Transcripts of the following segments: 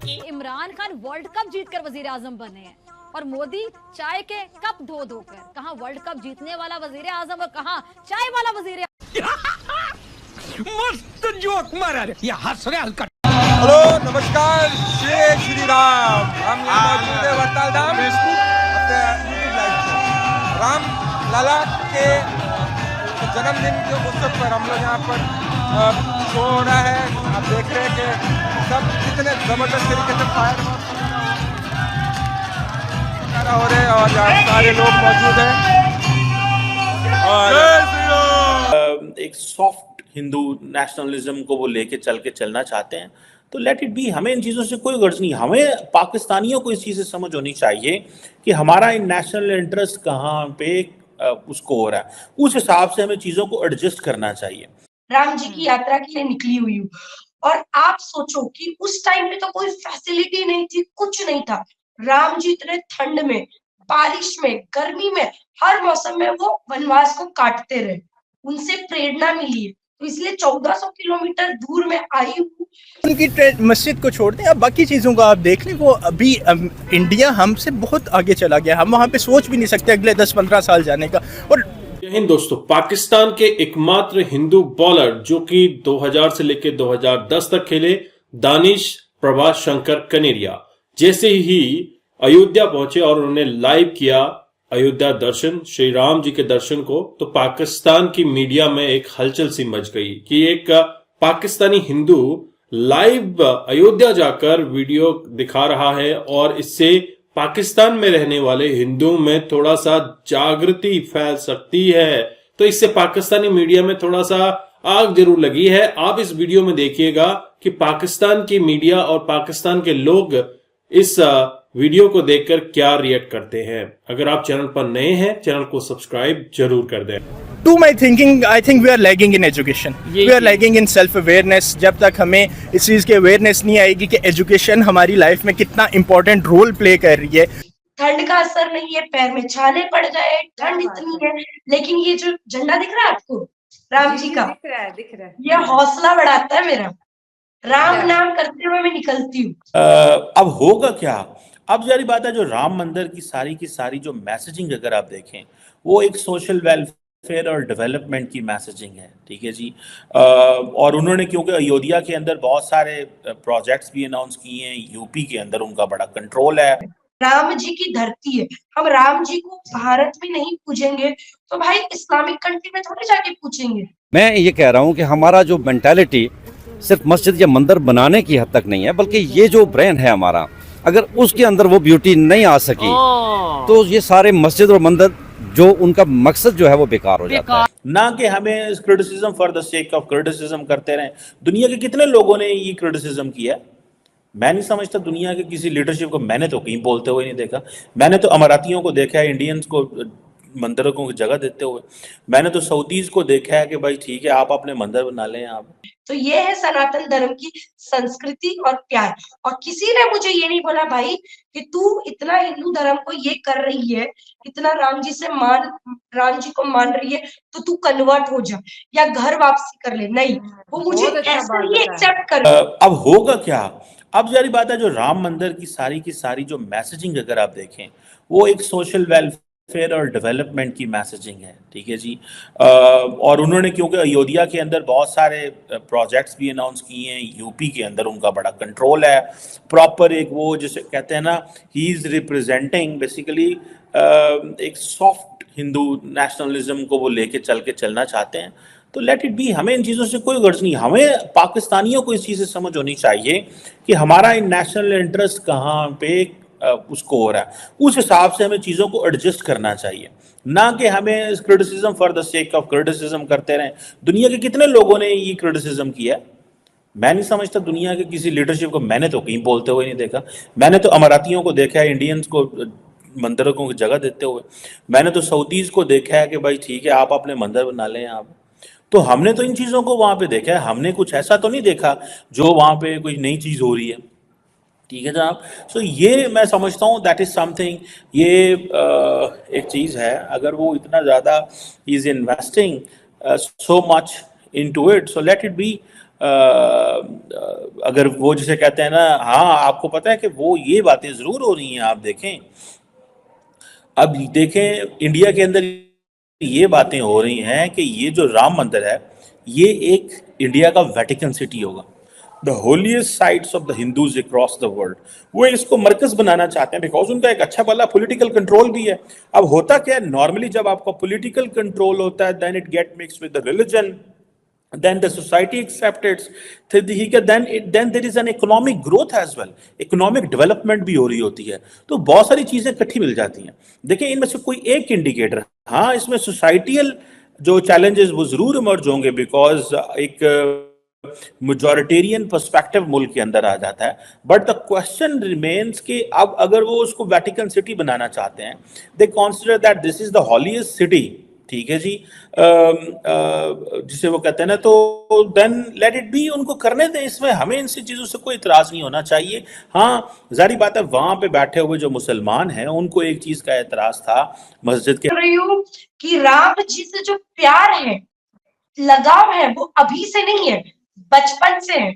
कि Imran Khan world cup जीतकर वजीर आजम बने हैं और मोदी चाय के कप धो धोकर। कहाँ वर्ल्ड कप जीतने वाला वजीर आजम और कहाँ चाय वाला वजीर मस्त जोक मारा रे या हंस रहे हल्का। हेलो नमस्कार, जय श्री राम। हम यहाँ मौजूद है वरताल धाम अपने यूट्यूब लाइव पे। राम लाला के जन्मदिन के उत्सव पर हम लोग यहाँ पर शो हो रहा है। आप देख रहे हैं कि सब कितने जबरदस्त तरीके से फायर हो रहे हैं और यहाँ सारे लोग मौजूद हैं और एक सॉफ्ट हिंदू नेशनलिज्म को वो लेके चलना चाहते हैं, तो लेट इट बी। हमें इन चीज़ों से कोई गर्ज नहीं। हमें पाकिस्तानियों को इस चीज़ से समझ होनी चाहिए कि हमारा इन नेशनल इंटरेस्ट कहाँ पे उसको हो रहा है, उस हिसाब से हमें चीज़ों को एडजस्ट करना चाहिए। राम जी की यात्रा के लिए निकली हुई हूँ और आप सोचो कि उस टाइम पे तो कोई फैसिलिटी नहीं थी, कुछ नहीं था। राम जी इतने ठंड में, बारिश में, गर्मी में, हर मौसम में वो वनवास को काटते रहे। उनसे प्रेरणा मिली है, तो इसलिए 1400 किलोमीटर दूर में आई हूँ। उनकी मस्जिद को छोड़ दें, अब बाकी चीज़ों का आप देख लें। वो अभी इंडिया हमसे बहुत आगे चला गया। हम वहाँ पे सोच भी नहीं सकते अगले 10-15 साल जाने का। और जय हिंद दोस्तों। पाकिस्तान के एकमात्र हिंदू बॉलर जो कि 2000 से लेकर 2010 तक खेले, दानिश प्रभास शंकर कनेरिया, जैसे ही अयोध्या पहुंचे और उन्होंने लाइव किया अयोध्या दर्शन, श्री राम जी के दर्शन को, तो पाकिस्तान की मीडिया में एक हलचल सी मच गई कि एक पाकिस्तानी हिंदू लाइव अयोध्या जाकर वीडियो दिखा रहा है और इससे पाकिस्तान में रहने वाले हिंदुओं में थोड़ा सा जागृति फैल सकती है। तो इससे पाकिस्तानी मीडिया में थोड़ा सा आग जरूर लगी है। आप इस वीडियो में देखिएगा कि पाकिस्तान की मीडिया और पाकिस्तान के लोग इस वीडियो को देखकर क्या रिएक्ट करते हैं। अगर आप चैनल पर नए हैं, चैनल को सब्सक्राइब जरूर कर दें। To my thinking, I think we are lagging in education, we are lagging in self awareness. जब तक हमें इस चीज़ की अवेयरनेस नहीं आएगी कि एजुकेशन हमारी लाइफ में कितना इंपॉर्टेंट रोल प्ले कर रही है। ठंड का असर नहीं है, पैर में छाले पड़ गए, ठंड इतनी है, लेकिन ये जो झंडा दिख रहा है आपको राम जी का, दिख रहा है, ये हौसला बढ़ाता है मेरा। राम नाम करते हुए मैं निकलती हूँ। अब होगा क्या? अब जारी बात है, जो राम मंदिर की सारी जो मैसेजिंग अगर आप देखें, वो एक सोशल वेलफेयर और डेवलपमेंट की मैसेजिंग है, ठीक है जी। और उन्होंने क्योंकि अयोध्या के अंदर बहुत सारे प्रोजेक्ट्स भी अनाउंस किए हैं, यूपी के अंदर उनका बड़ा कंट्रोल है। राम जी की धरती है, हम राम जी को भारत में नहीं पूजेंगे तो भाई इस्लामिक कंट्री में थोड़ी जाके पूछेंगे। मैं ये कह रहा हूँ कि हमारा जो मेंटालिटी सिर्फ मस्जिद या मंदिर बनाने की हद तक नहीं है, बल्कि ये जो ब्रेन है हमारा, अगर उसके अंदर वो ब्यूटी नहीं आ सकी तो ये सारे मस्जिद और मंदिर जो उनका मकसद जो है वो बेकार हो जाता है। ना कि हमें criticism for the sake of criticism करते रहें। दुनिया के कितने लोगों ने ये क्रिटिसिज्म किया? मैं नहीं समझता दुनिया के किसी लीडरशिप को मैंने तो कहीं बोलते हुए नहीं देखा। मैंने तो अमारातियों को देखा है इंडियंस को मंदिरों को जगह देते हुए। मैंने तो सऊदीज को देखा है कि भाई ठीक है, आप अपने मंदिर बना लें आप। तो ये है सनातन धर्म की संस्कृति और प्यार। और किसी ने मुझे ये नहीं बोला भाई कि तू इतना हिंदू धर्म को ये कर रही है, इतना राम जी को मान रही है, तो तू कन्वर्ट हो जा या घर वापसी कर ले। नहीं, वो मुझे ऐसे ही एक्सेप्ट कर। अब होगा क्या? अब जारी बात है, जो राम मंदिर की सारी जो मैसेजिंग अगर आप देखें, वो एक सोशल वेलफेयर और डेवलपमेंट की मैसेजिंग है, ठीक है जी। और उन्होंने क्योंकि अयोध्या के अंदर बहुत सारे प्रोजेक्ट्स भी अनाउंस किए हैं, यूपी के अंदर उनका बड़ा कंट्रोल है। प्रॉपर एक वो जिसे कहते हैं ना, ही इज रिप्रेजेंटिंग बेसिकली एक सॉफ्ट हिंदू नेशनलिज्म को वो लेके चलना चाहते हैं, तो लेट इट बी। हमें इन चीज़ों से कोई गर्ज नहीं। हमें पाकिस्तानियों को इस चीज़ से समझ होनी चाहिए कि हमारा इन नेशनल इंटरेस्ट कहाँ पे उसको हो रहा है, उस हिसाब से हमें चीज़ों को एडजस्ट करना चाहिए। ना कि हमें criticism for the sake of criticism करते रहें। दुनिया के कितने लोगों ने ये क्रिटिसिज्म किया? मैं नहीं समझता दुनिया के किसी लीडरशिप को मैंने तो कहीं बोलते हुए नहीं देखा। मैंने तो अमारातियों को देखा है इंडियंस को मंदिरों को जगह देते हुए। मैंने तो सऊदीज को देखा है कि भाई ठीक है, आप अपने मंदिर बना लें आप। तो हमने तो इन चीज़ों को वहाँ पे देखा है। हमने कुछ ऐसा तो नहीं देखा जो वहाँ पे कोई नई चीज़ हो रही है, ठीक है जनाब। सो ये मैं समझता हूँ दैट इज़ समथिंग। ये एक चीज़ है, अगर वो इतना ज़्यादा is investing so much into it, so let it be. अगर वो जिसे कहते हैं ना, हाँ आपको पता है कि वो ये बातें जरूर हो रही हैं। आप देखें, अब देखें इंडिया के अंदर ये बातें हो रही हैं कि ये जो राम मंदिर है ये एक इंडिया का वेटिकन सिटी होगा, the holiest sites of the Hindus across the world. वो इसको मरकज बनाना चाहते हैं बिकॉज उनका एक अच्छा भला पॉलिटिकल कंट्रोल भी है। अब होता क्या है, नॉर्मली जब आपका पॉलिटिकल कंट्रोल होता है then it get mix with the religion, then the society accepts it, then there is an economic growth as well, economic development भी हो रही होती है। तो बहुत सारी चीजें इकट्ठी मिल जाती हैं। देखिए इनमें से कोई एक इंडिकेटर, हाँ इसमें सोसाइटियल जो चैलेंजेस वो जरूर इमर्ज होंगे बिकॉज एक मेजॉरिटेरियन पर्सपेक्टिव मुल्क के अंदर आ जाता है। बट द क्वेश्चन रिमेन्स कि अब अगर वो उसको वेटिकन सिटी बनाना चाहते हैं, they consider that this is the holiest city, ठीक है जी, जिसे वो कहते हैं ना, तो देन लेट इट बी, उनको करने दें, इसमें हमें इन चीजों से कोई इतराज नहीं होना चाहिए। हाँ जारी बात है वहां पे बैठे हुए जो मुसलमान हैं उनको एक चीज का एतराज था मस्जिद के, रही हूँ कि राम जी से जो प्यार है, लगाव है, वो अभी से नहीं है, बचपन से है।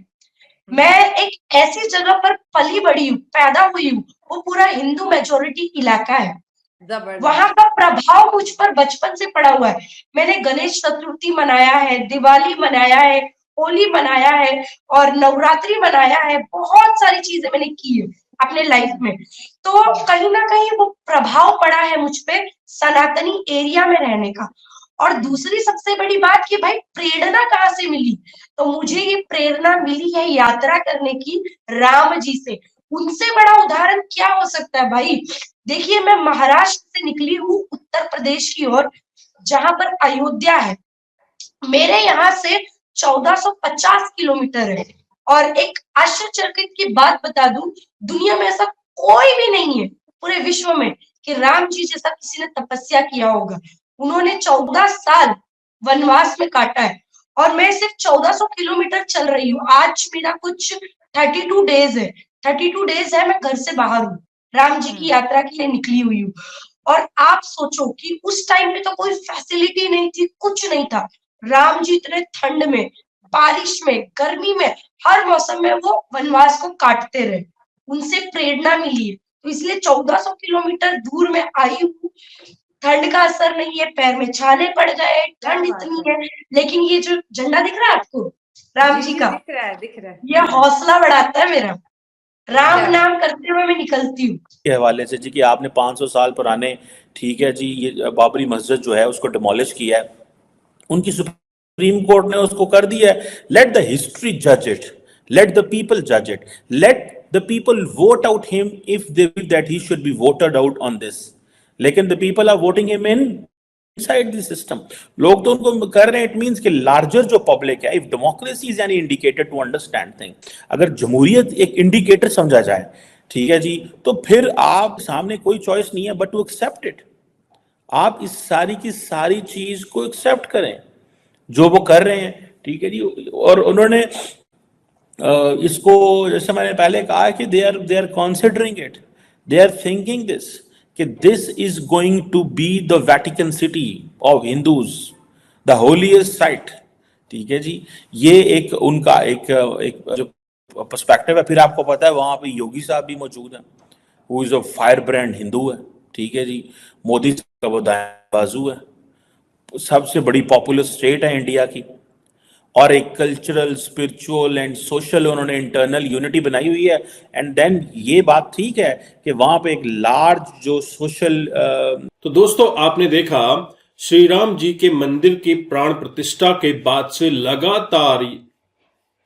मैं एक ऐसी जगह पर पली बड़ी हूँ, पैदा हुई हूँ, वो पूरा हिंदू मेजोरिटी इलाका है, वहां का प्रभाव मुझ पर बचपन से पड़ा हुआ है। मैंने गणेश चतुर्थी मनाया है, दिवाली मनाया है, होली मनाया है और नवरात्रि मनाया है, बहुत सारी चीजें मैंने की है अपने लाइफ में। तो कहीं ना कहीं वो प्रभाव पड़ा है मुझ पे सनातनी एरिया में रहने का। और दूसरी सबसे बड़ी बात कि भाई प्रेरणा कहाँ से मिली, तो मुझे ये प्रेरणा मिली है यात्रा करने की राम जी से। उनसे बड़ा उदाहरण क्या हो सकता है भाई। देखिए मैं महाराष्ट्र से निकली हूँ उत्तर प्रदेश की ओर, जहां पर अयोध्या है। मेरे यहाँ से 1450 किलोमीटर है। और एक आश्चर्यचकित की बात बता दूं, दुनिया में ऐसा कोई भी नहीं है पूरे विश्व में कि राम जी जैसा किसी ने तपस्या किया होगा। उन्होंने 14 साल वनवास में काटा है और मैं सिर्फ 1400 किलोमीटर चल रही हूँ। आज मेरा कुछ 32 डेज है, 32 डेज है मैं घर से बाहर हूँ, राम जी की यात्रा के लिए निकली हुई हूँ। और आप सोचो कि उस टाइम पे तो कोई फैसिलिटी नहीं थी, कुछ नहीं था। राम जी इतने ठंड में, बारिश में, गर्मी में, हर मौसम में वो वनवास को काटते रहे, उनसे प्रेरणा मिली है। तो इसलिए 1400 किलोमीटर दूर में आई हूँ। ठंड का असर नहीं है, पैर में छाले पड़ गए, ठंड इतनी है, लेकिन ये जो झंडा दिख रहा है आपको राम जी का, दिख रहा है, ये हौसला बढ़ाता है मेरा। राम नाम करते हुए मैं निकलती हूँ। के हवाले से जी कि आपने 500 साल पुराने, ठीक है जी, ये बाबरी मस्जिद जो है उसको डिमोलिश किया है, उनकी सुप्रीम कोर्ट ने उसको कर दिया है। लेट द हिस्ट्री जज इट, लेट द पीपल जज it, let the people vote out him if they will that he should be voted out on this. लेकिन the people are voting him in inside the system. लोग तो उनको कर रहे हैं। It means कि larger जो पब्लिक है, if democracy is an indicator to understand thing, अगर जमहूरियत एक इंडिकेटर समझा जाए, ठीक है जी, तो फिर आप सामने कोई चॉइस नहीं है बट टू एक्सेप्ट इट। आप इस सारी की सारी चीज को एक्सेप्ट करें जो वो कर रहे हैं, ठीक है जी। और उन्होंने इसको, जैसे मैंने पहले कहा कि they are considering it, they are thinking this कि this is going to be the Vatican city of Hindus, the holiest site, ठीक है जी। ये एक उनका एक जो पर्सपेक्टिव है। फिर आपको पता है वहां पे योगी साहब भी मौजूद हैं, who is a fire brand Hindu है, ठीक है जी। मोदी का वो दाएं बाजू है, सबसे बड़ी पॉपुलर स्टेट है इंडिया की, और एक कल्चरल, स्पिरिचुअल एंड सोशल उन्होंने इंटरनल यूनिटी बनाई हुई है। एंड देन ये बात ठीक है कि वहां पे एक लार्ज जो सोशल तो दोस्तों आपने देखा श्री राम जी के मंदिर की प्राण प्रतिष्ठा के बाद से लगातार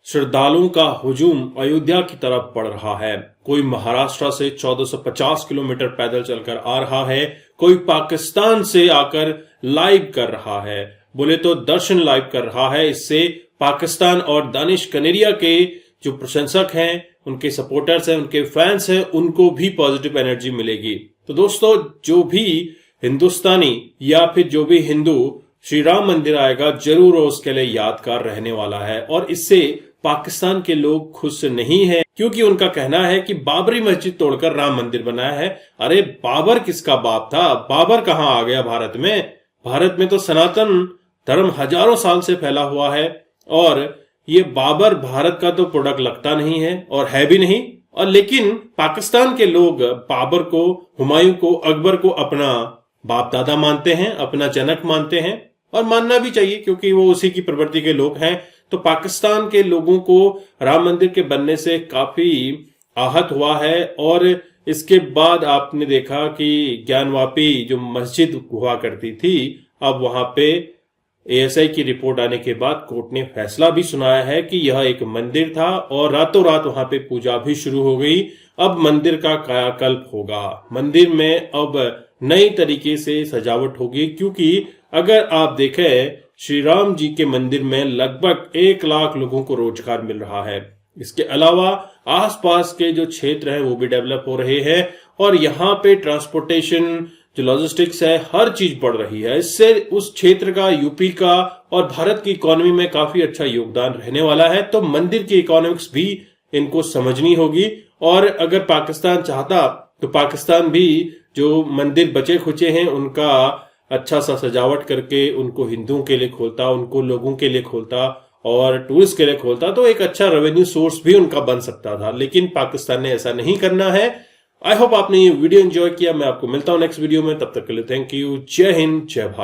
श्रद्धालुओं का हुजूम अयोध्या की तरफ बढ़ रहा है। कोई महाराष्ट्र से 1450 किलोमीटर पैदल चलकर आ रहा है, कोई पाकिस्तान से आकर लाइव कर रहा है, बोले तो दर्शन लाइव कर रहा है। इससे पाकिस्तान और दानिश कनेरिया के जो प्रशंसक हैं, उनके सपोर्टर्स हैं, उनके फैंस हैं, उनको भी पॉजिटिव एनर्जी मिलेगी। तो दोस्तों जो भी हिंदुस्तानी या फिर जो भी हिंदू श्री राम मंदिर आएगा जरूर उसके लिए यादगार रहने वाला है। और इससे पाकिस्तान के लोग खुश नहीं हैं, क्योंकि उनका कहना है कि बाबरी मस्जिद तोड़कर राम मंदिर बनाया है। अरे बाबर किसका बाप था? बाबर कहां आ गया भारत में? भारत में तो सनातन धर्म हजारों साल से फैला हुआ है और ये बाबर भारत का तो प्रोडक्ट लगता नहीं है और है भी नहीं, और लेकिन पाकिस्तान के लोग बाबर को, हुमायूं को, अकबर को अपना बाप दादा मानते हैं, अपना जनक मानते हैं, और मानना भी चाहिए क्योंकि वो उसी की प्रवृत्ति के लोग हैं। तो पाकिस्तान के लोगों को राम मंदिर के बनने से काफी आहत हुआ है। और इसके बाद आपने देखा कि ज्ञानवापी जो मस्जिद हुआ करती थी, अब वहां पे एएसआई की रिपोर्ट आने के बाद कोर्ट ने फैसला भी सुनाया है कि यह एक मंदिर था और रातों रात वहां पे पूजा भी शुरू हो गई। अब मंदिर का कायाकल्प होगा, मंदिर में अब नई तरीके से सजावट होगी, क्योंकि अगर आप देखें श्री राम जी के मंदिर में लगभग 1 लाख लोगों को रोजगार मिल रहा है। इसके अलावा आसपास के जो क्षेत्र हैं वो भी डेवलप हो रहे हैं और यहाँ पे ट्रांसपोर्टेशन, जो लॉजिस्टिक्स है, हर चीज बढ़ रही है। इससे उस क्षेत्र का, यूपी का और भारत की इकोनॉमी में काफी अच्छा योगदान रहने वाला है। तो मंदिर की इकोनॉमिक्स भी इनको समझनी होगी, और अगर पाकिस्तान चाहता तो पाकिस्तान भी जो मंदिर बचे खुचे हैं उनका अच्छा सा सजावट करके उनको हिंदुओं के लिए खोलता, उनको लोगों के लिए खोलता और टूरिस्ट के लिए खोलता, तो एक अच्छा रेवेन्यू सोर्स भी उनका बन सकता था। लेकिन पाकिस्तान ने ऐसा नहीं करना है। आई होप आपने ये वीडियो एंजॉय किया। मैं आपको मिलता हूं नेक्स्ट वीडियो में, तब तक के लिए थैंक यू। जय हिंद, जय भारत।